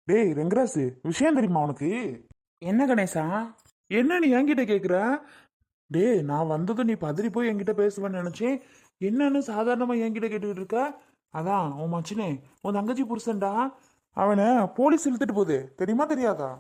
டேய் ரெங்கராசு, விஷயம் தெரியுமா உனக்கு? என்ன கணேசா? என்ன நீ என்கிட்ட கேக்குற? டேய், நான் வந்ததும் நீ பதறி போய் என்கிட்ட பேசுவேன்னு நினைச்சேன். என்னன்னு சாதாரணமா என்கிட்ட கேட்டுக்கிட்டு இருக்க? அதான் உன் மச்சினே, உன் தங்கச்சி புருஷன்டா. அவனை போலீஸ் இழுத்துட்டு போகுது, தெரியுமா தெரியாதா?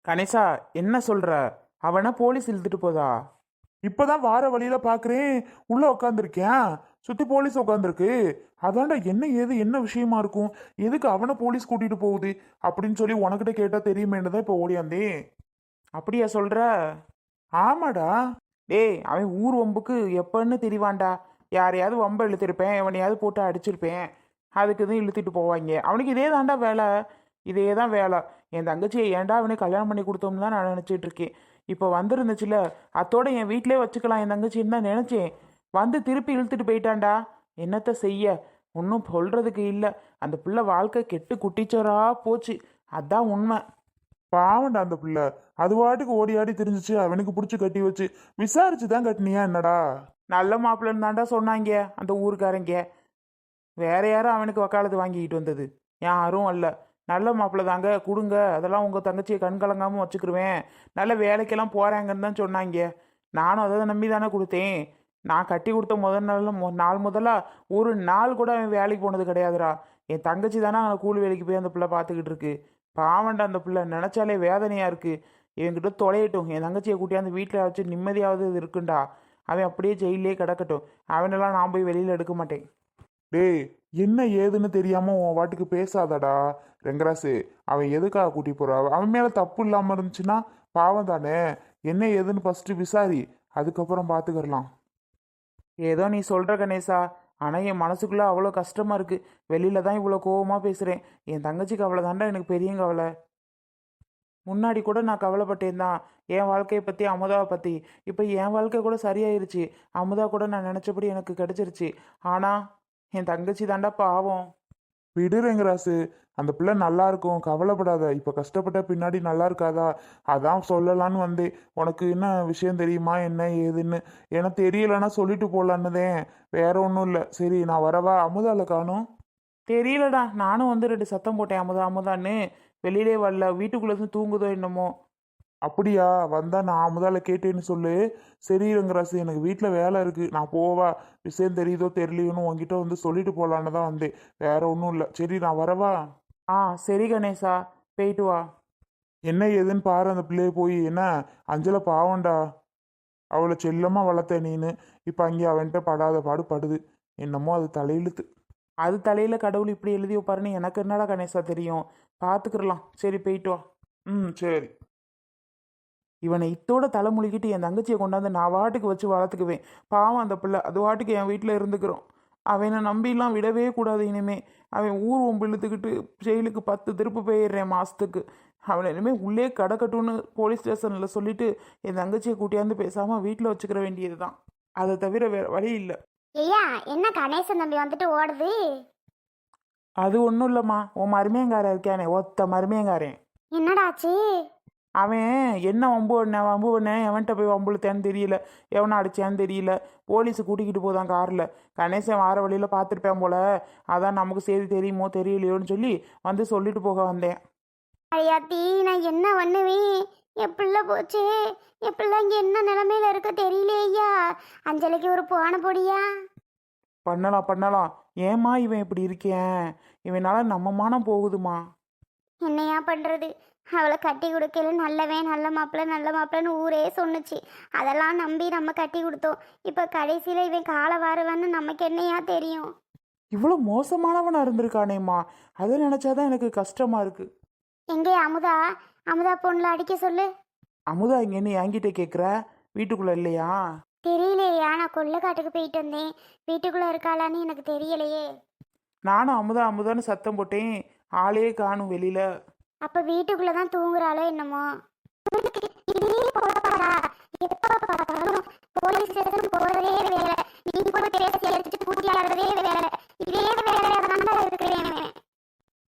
கணேசா, என்ன சொல்ற? அவனை போலீஸ் இழுத்துட்டு போதா? இப்பதான் வார வழியில பாக்குறேன், உள்ள உட்காந்துருக்கேன், சுத்தி போலீஸ் உட்காந்துருக்கு. அதான்டா என்ன ஏது என்ன விஷயமா இருக்கும், எதுக்கு அவனை போலீஸ் கூட்டிட்டு போகுது அப்படின்னு சொல்லி உனக்கிட்ட கேட்டா தெரியுமேன்னு தான் இப்ப ஓடியாந்தேன். அப்படியா சொல்ற? ஆமாடா. டேய், அவன் ஊர் வம்புக்கு எப்பன்னு தெரிவான்டா. யாரையாவது வம்ப இழுத்திருப்பேன், எவனையாவது போட்டு அடிச்சிருப்பேன். அதுக்கு தான் இழுத்துட்டு போவாங்க. அவனுக்கு இதே தான்டா வேலை. இதே தான் வேலை. என் தங்கச்சியை ஏன்டா அவனுக்கு கல்யாணம் பண்ணி கொடுத்தோம்னு தான் நான் நினச்சிட்டு இருக்கேன். இப்போ வந்திருந்துச்சுல, அத்தோட என் வீட்டிலே வச்சுக்கலாம் என் தங்கச்சின்னு தான் நினச்சேன். வந்து திருப்பி இழுத்துட்டு போயிட்டான்டா. என்னத்த செய்ய? ஒன்றும் சொல்கிறதுக்கு இல்லை. அந்த பிள்ளை வாழ்க்கை கெட்டு குட்டிச்சோரா போச்சு. அதான் உண்மை. பாவம்டா அந்த பிள்ளை. அது பாட்டுக்கு ஓடி ஆடி திரிஞ்சிச்சு, அவனுக்கு பிடிச்சி கட்டி வச்சு விசாரிச்சு தான் கட்டினியா என்னடா? நல்ல மாப்பிள்ளைன்னு தான்டா சொன்னாங்க அந்த ஊருக்காரங்க. வேற யாரும் அவனுக்கு வக்காலத்து வாங்கிக்கிட்டு வந்தது யாரும் அல்ல. நல்ல மாப்பிள்ளை தாங்க, கொடுங்க, அதெல்லாம் உங்கள் தங்கச்சியை கண் கலங்காமல் வச்சுக்கிருவேன், நல்ல வேலைக்கெல்லாம் போகிறாங்கன்னு தான் சொன்னாங்க. நானும் அதை நம்பி தானே கொடுத்தேன். நான் கட்டி கொடுத்த நாள் முதல்ல ஒரு நாள் கூட அவன் வேலைக்கு போனது கிடையாதுடா. என் தங்கச்சி தானே கூலி வேலைக்கு போய் அந்த பிள்ளை பார்த்துக்கிட்டு இருக்கு. பாவண்டா அந்த பிள்ளை, நினச்சாலே வேதனையாக இருக்குது. இவன்கிட்ட தொலையட்டும், என் தங்கச்சியை கூட்டியாந்து வீட்டில் வச்சு நிம்மதியாவது இது இருக்குண்டா. அவன் அப்படியே ஜெயிலே கிடக்கட்டும். அவனெல்லாம் நான் போய் வெளியில் எடுக்க மாட்டேன். டேய், என்ன ஏதுன்னு தெரியாம உன் வாட்டுக்கு பேசாதடா ரெங்கராசு. அவன் எதுக்காக கூட்டி போறா? அவன் மேல தப்பு இல்லாம இருந்துச்சுன்னா பாவம் தானே. என்ன ஏதுன்னு ஃபர்ஸ்ட் விசாரி, அதுக்கப்புறம் பாத்துக்கலாம். ஏதோ நீ சொல்கிற கணேசா, ஆனால் என் மனசுக்குள்ளே அவ்வளோ கஷ்டமாக இருக்குது. வெளியில தான் இவ்வளோ கோவமாக பேசுகிறேன். என் தங்கச்சிக்கு அவ்வளோ தாண்டா எனக்கு பெரிய கவலை. முன்னாடி கூட நான் கவலைப்பட்டேன் தான், என் வாழ்க்கையை பற்றி, அமுதாவை பற்றி. இப்போ என் வாழ்க்கை கூட சரியாயிருச்சு. அமுதா கூட நான் நினச்சபடி எனக்கு கிடச்சிருச்சு. ஆனால் என் தங்கச்சி தாண்டா பாவம். விடு ரெங்கராசு, அந்த பிள்ளை நல்லா இருக்கும், கவலைப்படாத. இப்ப கஷ்டப்பட்ட பின்னாடி நல்லா இருக்காதா? அதான் சொல்லலான்னு வந்தேன். உனக்கு என்ன விஷயம் தெரியுமா என்ன ஏதுன்னு? எனக்கு தெரியலன்னா சொல்லிட்டு போலான்னுதேன், வேற ஒன்றும் இல்லை. சரி நான் வரவா? அமுதால காணும். தெரியலடா, நானும் வந்து 2 சத்தம் போட்டேன் அமுதா அமுதான்னு. வெளியிலே வரல, வீட்டுக்குள்ளே இருந்து தூங்குதோ என்னமோ. அப்படியா? வந்தா நான் அமுதால கேட்டேன்னு சொல்லு. சரி ரங்கராசு, எனக்கு வீட்டில் வேலை இருக்கு, நான் போவா. விஷயம் தெரியுதோ தெரியலையோன்னு உன்கிட்ட வந்து சொல்லிட்டு போலான்னு தான் வந்தேன், வேற ஒன்றும் இல்லை. சரி நான் வரவா? ஆ சரி கணேசா, போயிட்டு வா. என்ன ஏதுன்னு பாரு அந்த பிள்ளைய போய். என்ன, அஞ்சலை பாவம்டா, அவளை செல்லமா வளர்த்த நீனு. இப்போ அங்கே அவன்கிட்ட படாத பாடு படுது. என்னமோ அது தலையிழுத்து. அது தலையில் கடவுள் இப்படி எழுதி வைப்பாருன்னு எனக்கு என்னடா கணேசா தெரியும். பார்த்துக்கிடலாம். சரி போயிட்டு வா. ம் சரி. இவனை இத்தோட தலைமுழுகிட்டு என் தங்கச்சியை கொண்டாந்து நான் வாட்டுக்கு வச்சு வளர்த்துக்குவேன். பாவம் அந்த பிள்ளை, அது வாட்டுக்கு என் வீட்டில் இருந்துக்கிறோம். அவனை நம்பிலாம் விடவே கூடாது இனிமே. அவன் ஊர் ஒம்பு இழுத்துக்கிட்டு ஜெயிலுக்கு 10 திருப்பு போயிடுறேன் மாதத்துக்கு. அவனை இனிமேல் உள்ளே கடக்கட்டும்னு போலீஸ் ஸ்டேஷனில் சொல்லிட்டு என் தங்கச்சியை கூட்டியாந்து பேசாமல் வீட்டில் வச்சுக்கிற வேண்டியது தான். அதை தவிர வேறு வழி இல்லை. ஐயா, என்ன கணேசன் தம்பி வந்துட்டு ஓடுது? அது ஒன்றும் இல்லைம்மா, உன் மருமையங்காரன் இருக்கானே, ஒத்த மருமையங்காரன். என்னடாச்சு? அவன் என்ன வம்பு பண்ண எவன்கிட்ட போய் வம்புழுத்தேன்னு தெரியல, எவனை அடிச்சான்னு தெரியல. போலீஸு கூட்டிக்கிட்டு போதான் காரில். கணேசன் வார வழியில் பார்த்துருப்பேன் போல. அதான் நமக்கு செய்தி தெரியுமோ தெரியலையோன்னு சொல்லி வந்து சொல்லிட்டு போக வந்தேன். ஐயாத்தி, நான் என்ன பண்ணுவேன்? என் பிள்ளை போச்சே. என் பிள்ளை இங்கே என்ன நிலமையில இருக்க தெரியலையா? அஞ்சலிக்கு ஒரு போன பொடியா? பண்ணலாம். ஏம்மா இவன் இப்படி இருக்கேன்? இவனால நம்ம மானம் போகுதுமா. என்னையா பண்ணுறது? அவளை கட்டி கொடுக்கல, நல்லவன் நல்ல மாப்பிள்ளைன்னு ஊரே சொன்னுச்சு. அதெல்லாம் நம்பி நம்ம கட்டி கொடுத்தோம். இப்போ கடைசியில் இவன் காலை வாருவான்னு நமக்கு என்னையா தெரியும்? இவ்வளோ மோசமானவனா இருந்திருக்கானேம்மா, அதை நினச்சாதான் எனக்கு கஷ்டமா இருக்கு. எங்கே அமுதா? அமுதா பொண்ணில் அடிக்க சொல்லு. அமுதா இங்கன்னு என்கிட்ட கேட்குற? வீட்டுக்குள்ளே இல்லையா? தெரியலையா, நான் கொல்லைக்காட்டுக்கு போயிட்டு வந்தேன். வீட்டுக்குள்ளே இருக்காளான்னு எனக்கு தெரியலையே. நானும் அமுதான்னு சத்தம் போட்டேன், ஆளே காணும் வெளியில. அப்ப வீட்டுக்குள்ள தான் தூங்குறாளோ என்னமோ. போலீஸ் ஸ்டேஷன் போறதே வேலை, நீ கூட பேசி அடிச்சுட்டு கூட்டி ஆடுறதே வேலை. இதே வேலையா இருக்கிறேன்.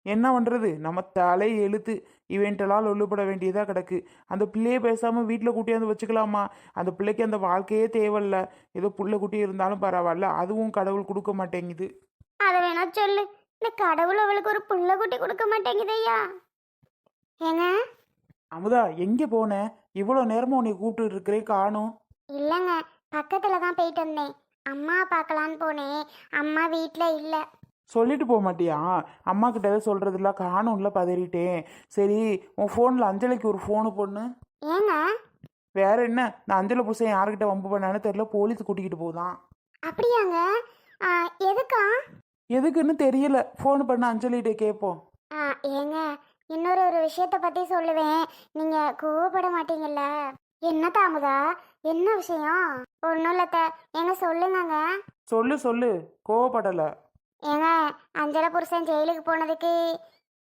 என்ன பண்ணுறது, நம்ம தலை எழுத்து. இவன்ட்டெல்லாம் ஒல்லுபட வேண்டியதாக கிடக்கு. அந்த பிள்ளையே பேசாமல் வீட்டில் கூட்டியாந்து வச்சுக்கலாமா? அந்த பிள்ளைக்கு அந்த வாழ்க்கையே தேவையில்ல. ஏதோ புள்ள குட்டி இருந்தாலும் பரவாயில்ல, அதுவும் கடவுள் கொடுக்க மாட்டேங்குது. அதை வேணா சொல்லு, இந்த கடவுள் அவளுக்கு ஒரு புள்ள குட்டி கொடுக்க மாட்டேங்குதையா? ஏங்க அமுதா எங்கே போன? இவ்வளோ நேரமும் உன்னை கூப்பிட்டு இருக்கிறேன், காணும். இல்லைங்க, பக்கத்தில் தான் போயிட்டு வந்தேன். அம்மா பார்க்கலான்னு போனேன். அம்மா வீட்டில் இல்லை. சொல்லிட்டு போக மாட்டியா? அம்மா கிட்ட எதாவது சொல்கிறதில்ல, காணும்ல, பதறிட்டேன். சரி, உன் ஃபோனில் அஞ்சலிக்கு ஒரு ஃபோனு பொண்ணு. ஏங்க வேற என்ன, நான் அஞ்சலை புருஷன் யார்கிட்ட வம்பு பண்ணான்னு தெரியல, போலீஸ் கூட்டிக்கிட்டு போதான். அப்படியாங்க? ஆ, எதுக்கா? எதுக்குன்னு தெரியல, ஃபோன் பண்ண அஞ்சலிகிட்ட கேட்போம். ஏங்க இன்னொரு விஷயத்தை பற்றி சொல்லுவேன், நீங்கள் கோவப்பட மாட்டீங்கல்ல? என்ன தாமுதா, என்ன விஷயம்? ஒன்றும் இல்லத்த, ஏங்க சொல்லுங்கங்க. சொல்லு சொல்லு, கோவப்படலை. ஏங்க அஞ்சலை புருஷன் ஜெயிலுக்கு போனதுக்கு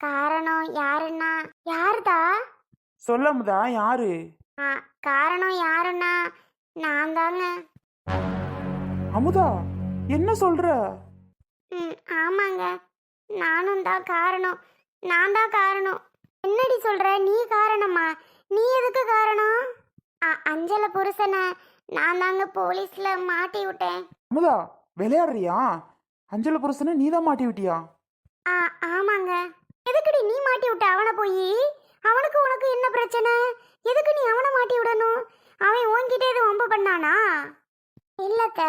காரணம் யாருன்னா? யாருதா? சொல்ல அமுதா, யாரு? காரணம் யாருன்னா நான் தாங்க. அமுதா, என்ன சொல்ற? ஆமாங்க, நானும் தான் காரணம். நான் தான் காரணம். என்னடி சொல்ற? நீ காரணமா? நீ எதுக்கு காரணம்? அஞ்சலை புருஷனை நான் தாங்க போலீஸ்ல மாட்டி விட்டேன். அமுதா, விளையாடுறியா? அஞ்சலை புருஷனை நீ தான் மாட்டி விட்டியா? ஆமாங்க. எதுக்குடி நீ மாட்டி விட்ட அவனை? போய் அவனுக்கு உனக்கு என்ன பிரச்சனை? எதுக்கு நீ அவனை மாட்டி விடணும்? அவன் உன்கிட்ட எதுவும் வம்பு பண்ணானா? இல்லத்த,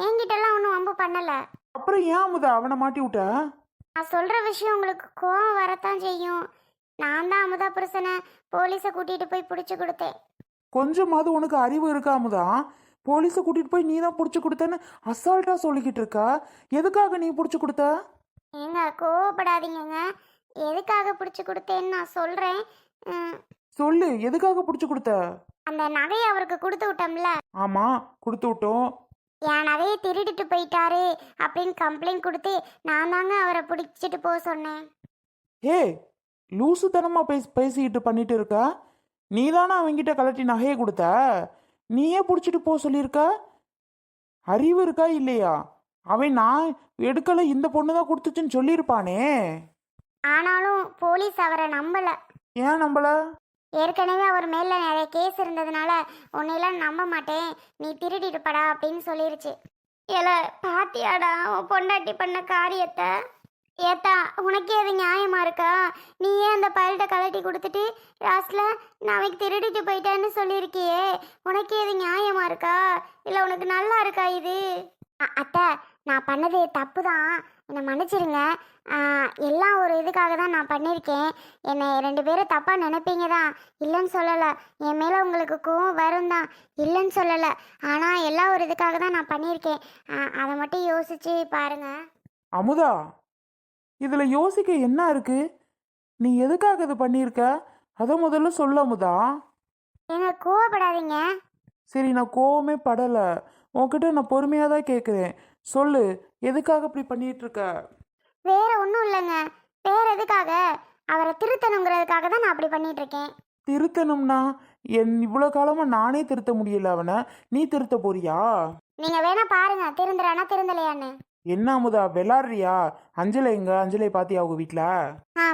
என்கிட்டலாம் ஒன்றும் வம்பு பண்ணல. அப்புறம் ஏன் அமுதா அவனை மாட்டி விட்ட? நான் சொல்ற விஷயம் உங்களுக்கு கோவம் வரத்தான் செய்யும். நான் தான் அமுதா புருஷனை போலீஸை கூட்டிட்டு போய் பிடிச்சு கொடுத்தேன். கொஞ்சமாவது உனக்கு அறிவு இருக்கா அமுதா? போலீஸை கூட்டிட்டு போய் நீ தான் பிடிச்சி கொடுத்தேன்னு அசால்ட்டா சொல்லிக்கிட்டு இருக்கா. எதுக்காக நீ பிடிச்சி கொடுத்த? ஏங்க கோவப்படாதீங்கங்க. எதுக்காக பிடிச்சு கொடுத்தேன்னு நான் சொல்றேன். சொல்லு, எதுக்காக பிடிச்சி கொடுத்த? அந்த நகையை அவருக்கு கொடுத்து விட்டோம்ல. ஆமா, கொடுத்து விட்டோம். என் நகையை திருடிட்டு போயிட்டாரு அப்படின்னு கம்ப்ளைண்ட் கொடுத்து நான் தாங்க அவரை பிடிச்சிட்டு போக சொன்னேன். ஹே, லூசுத்தனமா பேசிக்கிட்டு பண்ணிட்டு இருக்க. நீ தானே அவங்கிட்ட கலட்டி நகையை கொடுத்த, நீயே பிடிச்சிட்டு போக சொல்லியிருக்க. அறிவு இருக்கா இல்லையா? அவன் நான் எடுக்கல, இந்த பொண்ணு தான் கொடுத்துச்சுன்னு சொல்லியிருப்பானே. ஆனாலும் போலீஸ் அவரை நம்பல. ஏன் நம்பல? ஏற்கனவே அவர் மேல நிறைய கேஸ் இருந்ததுனால உன்னையெல்லாம் நம்ப மாட்டேன், நீ திருடிடுப்படா அப்படின்னு சொல்லிருச்சு. ஏல பாத்தியாடா உன் பொண்டாட்டி பண்ண காரியத்தை? ஏத்தா, உனக்கே அது நியாயமா இருக்கா? நீ ஏன் அந்த பயில்கிட்ட கலட்டி கொடுத்துட்டு லாஸ்ட்ல நான் அவனுக்கு திருடிட்டு போயிட்டேன்னு சொல்லியிருக்கியே, உனக்கே அது நியாயமா இருக்கா? இல்லை உனக்கு நல்லா இருக்கா இது? அத்தை, நான் பண்ணது தப்பு தான், என்னை மன்னிச்சிருங்க. எல்லாம் ஒரு இதுக்காக தான் நான் பண்ணியிருக்கேன். என்னை 2 பேரும் தப்பாக நினைப்பீங்க தான், இல்லைன்னு சொல்லலை. என் மேலே உங்களுக்கு கோவம் வரும் தான், இல்லைன்னு சொல்லலை. ஆனால் எல்லாம் ஒரு இதுக்காக தான் நான் பண்ணியிருக்கேன். அதை மட்டும் யோசிச்சு பாருங்க. அமுதா, இதுல யோசிக்க என்ன இருக்கு? நீ எதுக்காக இது பண்ணியிருக்க? அதை முதல்ல சொல்ல அமுதா. ஏங்க கோவப்படாதீங்க. சரி, நான் கோவமே படல, உன்கிட்ட நான் பொறுமையா தான் கேட்குறேன். சொல்லு, எதுக்காக இப்படி பண்ணிட்டு இருக்க? வேற ஒன்றும் இல்லைங்க. வேற எதுக்காக? அவரை திருத்தணுங்கிறதுக்காக தான் நான் அப்படி பண்ணிட்டு இருக்கேன். திருத்தணும்னா இவ்வளோ காலமா நானே திருத்த முடியல அவனை, நீ திருத்த போறியா? நீங்க வேணா பாருங்க, திருந்துறானா திருந்தலையான்னு. என்ன அமுதா, விளாடுறியா? அஞ்சலை எங்க? அஞ்சலை பாத்தியா அவங்க வீட்டில்?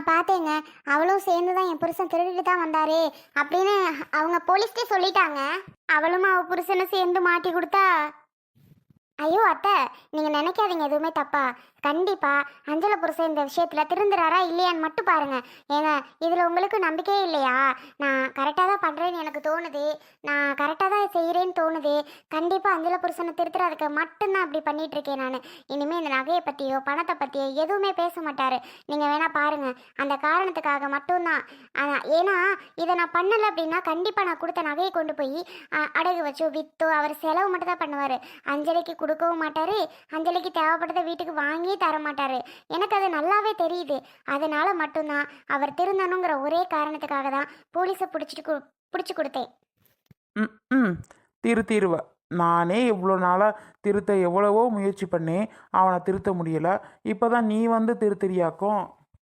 பார்த்தேங்க. அவளும் சேர்ந்து தான் என் புருஷன் திருடிட்டு தான் வந்தாரு அப்படின்னு அவங்க போலீஸ்க்கே சொல்லிட்டாங்க. அவளும் அவ புருஷனை சேர்ந்து மாட்டி கொடுத்தா. ஐயோ அத்தை, நீங்கள் நினைக்காதீங்க எதுவுமே தப்பா. கண்டிப்பாக அஞ்சலை புருஷன் இந்த விஷயத்தில் திருந்துறாரா இல்லையான்னு மட்டும் பாருங்கள். ஏங்க இதில் உங்களுக்கு நம்பிக்கையே இல்லையா? நான் கரெக்டாக தான் பண்ணுறேன்னு எனக்கு தோணுது, நான் கரெக்டாக தான் செய்கிறேன்னு தோணுது. கண்டிப்பாக அஞ்சலை புருஷனை திருத்துறதுக்கு மட்டும்தான் அப்படி பண்ணிகிட்ருக்கேன் நான். இனிமேல் இந்த நகையை பற்றியோ பணத்தை பற்றியோ எதுவுமே பேச மாட்டார். நீங்கள் வேணால் பாருங்கள், அந்த காரணத்துக்காக மட்டும்தான். ஏன்னா இதை நான் பண்ணலை அப்படின்னா கண்டிப்பாக நான் கொடுத்த நகையை கொண்டு போய் அடகு வச்சோ விற்றோ அவர் செலவு மட்டும் தான் பண்ணுவார். அஞ்சலிக்கு கொடுக்கவும் மாட்டார், அஞ்சலிக்கு தேவைப்பட்டதை வீட்டுக்கு வாங்கி தர மாட்டாரு. எனக்கு அது நல்லாவே தெரியுது. அதனால மட்டும்தான் அவர் திருந்தணுங்கிற ஒரே காரணத்துக்காக தான் போலீஸை பிடிச்சி கொடுத்தேன். திருத்திடுவ. நானே இவ்வளோ நாளாக திருத்த எவ்வளவோ முயற்சி பண்ணேன், அவனை திருத்த முடியல. இப்போதான் நீ வந்து திருத்திரியாக்கும்.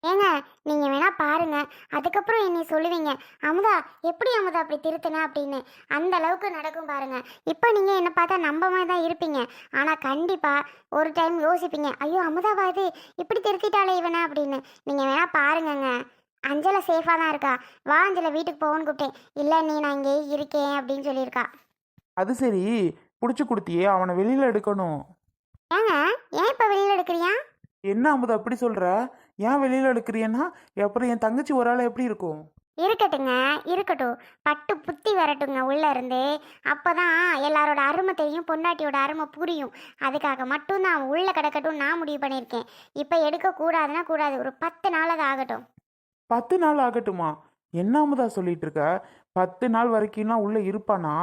ஏங்க நீங்கள் வேணா பாருங்க, அதுக்கப்புறம் என்னை சொல்லுவீங்க, அமுதா எப்படி அமுதா அப்படி திருத்தின அப்படின்னு. அந்த அளவுக்கு நடக்கும் பாருங்க. இப்போ நீங்கள் என்னை பார்த்தா நம்ப மாதிரி தான் இருப்பீங்க, ஆனால் கண்டிப்பாக ஒரு டைம் யோசிப்பீங்க, ஐயோ அமுதாவா இது இப்படி திருத்திட்டாலே இவனை அப்படின்னு. நீங்கள் வேணா பாருங்கங்க. அஞ்சலை சேஃபாக தான் இருக்கா. வா அஞ்சலை வீட்டுக்கு போகணும்னு கூப்பிட்டேன். இல்லை நீ நான் இங்கே இருக்கேன் அப்படின்னு சொல்லியிருக்கா. அது சரி, பிடிச்சி கொடுத்தியே, அவனை வெளியில் எடுக்கணும். ஏங்க ஏன் இப்போ வெளியில் எடுக்கிறியா? என்ன அமுதா அப்படி சொல்கிற? ஏன் வெளியில் எடுக்கிறியன்னா அப்புறம் என் தங்கச்சி ஒரு ஆள் எப்படி இருக்கும்? இருக்கட்டுங்க, இருக்கட்டும். பட்டு புத்தி வரட்டுங்க உள்ள இருந்து. அப்பதான் எல்லாரோட அருமை தெரியும், பொண்டாட்டியோட அருமை புரியும். அதுக்காக மட்டும்தான் அவன் உள்ள கிடக்கட்டும் நான் முடிவு பண்ணியிருக்கேன். இப்போ எடுக்கக்கூடாதுன்னா கூடாது. ஒரு 10 நாள் அது ஆகட்டும். 10 நாள் ஆகட்டுமா? என்ன அமுதா சொல்லிட்டு இருக்க? 10 நாள் வரைக்கும்லாம் உள்ள இருப்பானா?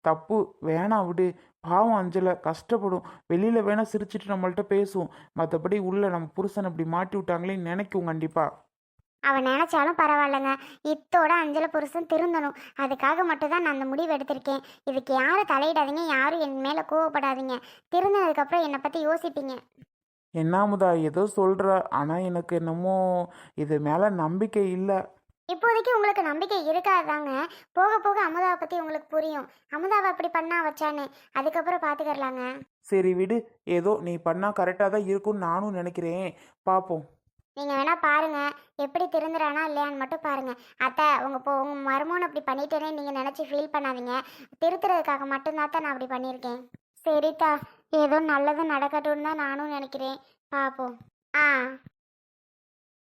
தப்பு, வேணாம் விடு. பாவம் அஞ்சலை கஷ்டப்படும். வெளியில வேணா சிரிச்சிட்டு நம்மள்ட்ட பேசும். மற்றபடி உள்ள நம்ம புருஷன் இப்படி மாட்டி விட்டாங்களேன்னு நினைக்கும் கண்டிப்பா. அவன் நினைச்சாலும் பரவாயில்லைங்க. இத்தோட அஞ்சல புருஷன் திருந்தணும். அதுக்காக மட்டும்தான் நான் அந்த முடிவு எடுத்திருக்கேன். இதுக்கு யாரும் தலையிடாதீங்க, யாரும் என் மேலே கோவப்படாதீங்க. திருந்தினதுக்கப்புறம் என்னை பற்றி யோசிப்பீங்க. என்ன அமுதா ஏதோ சொல்ற, ஆனா எனக்கு என்னமோ இது மேல நம்பிக்கை இல்லை. இப்போதைக்கு உங்களுக்கு நம்பிக்கை இருக்காதாங்க. போக போக அமுதாவை பற்றி உங்களுக்கு புரியும். அமுதாவை அப்படி பண்ணா வச்சான்னு. அதுக்கப்புறம் பார்த்துக்கறலாங்க. சரி விடு, ஏதோ நீ பண்ணா கரெக்டாக தான் இருக்கும்னு நானும் நினைக்கிறேன். பார்ப்போம். நீங்கள் வேணால் பாருங்கள், எப்படி திருந்துறானா இல்லையான்னு மட்டும் பாருங்கள். அத்தை உங்கள் மருமகன் அப்படி பண்ணிட்டேனே நீங்கள் நினச்சி ஃபீல் பண்ணாதீங்க. திருத்துறதுக்காக மட்டும்தான் தான் நான் அப்படி பண்ணியிருக்கேன். சரித்தா, ஏதோ நல்லது நடக்கட்டும்னு தான் நானும் நினைக்கிறேன். பார்ப்போம். ஆ